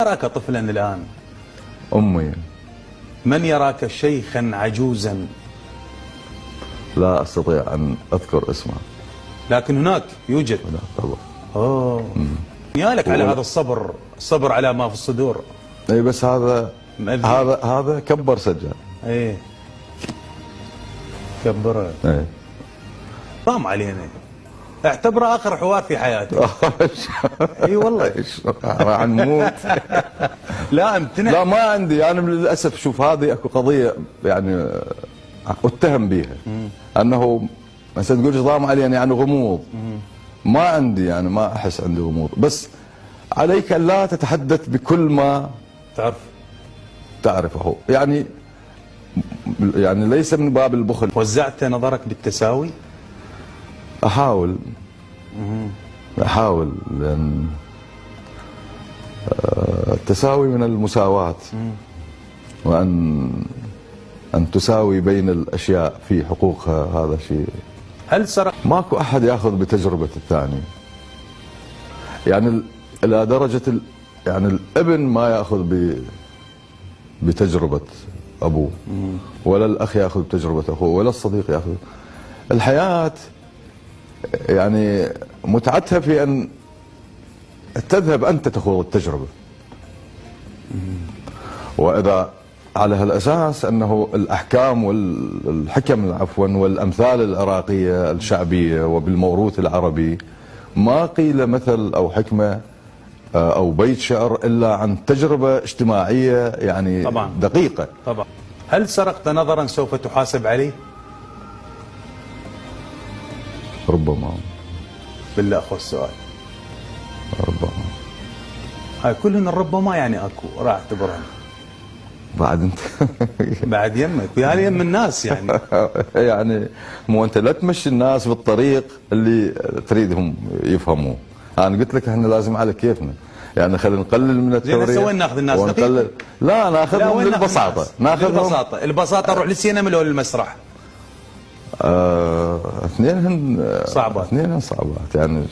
يراك طفلا الآن؟ أمي. من يراك شيخا عجوزا؟ لا أستطيع أن أذكر اسمها. لكن هناك يوجد. لا طبعا. أوه. يالك على هذا الصبر على ما في الصدور. اي بس هذا كبر سجاد. ايه كبره. اي طام علينا، اعتبره اخر حوار في حياتي. اي والله راح نموت. لا امتنع. لا ما عندي يعني للاسف. شوف هذه اكو قضيه يعني اتهم بيها انه مثلا تقول ضام علينا يعني غموض. ما عندي يعني ما احس عندي غموض، بس عليك ان لا تتحدث بكل ما تعرفه يعني ليس من باب البخل. وزعت نظرك بالتساوي؟ احاول لان التساوي من المساواة، وان تساوي بين الاشياء في حقوقها، هذا شيء. هل سرق؟ ماكو احد ياخذ بتجربة الثاني، يعني الى درجة يعني الابن ما ياخذ بتجربة ابوه، ولا الاخ ياخذ بتجربة اخوه، ولا الصديق ياخذ. الحياة يعني متعتها في ان تذهب انت تخوض التجربة، واذا على هالاساس انه الاحكام والحكم عفوا والامثال العراقية الشعبية وبالموروث العربي ما قيل مثل او حكمة او بيت شعر الا عن تجربة اجتماعية يعني طبعا دقيقة. طبعا. هل سرقت نظرا سوف تحاسب عليه؟ ربما. بالله اخو السؤال. ربما. هاي كلهن ربما يعني اكو راح اعتبرها. بعد انت بعد يمك ويا يم الناس يعني. يعني مو انت لا تمشي الناس بالطريق اللي تريدهم يفهموه. انا قلت لك احنا لازم على كيفنا، يعني خلينا نقلل من التورية. زين وين ناخذ الناس؟ ونقلل. لا ناخذهم للبساطة. ناخذهم البساطة. نروح للسينما ولا للمسرح؟ اثنينهن صعبات. اثنينهن صعبات يعني.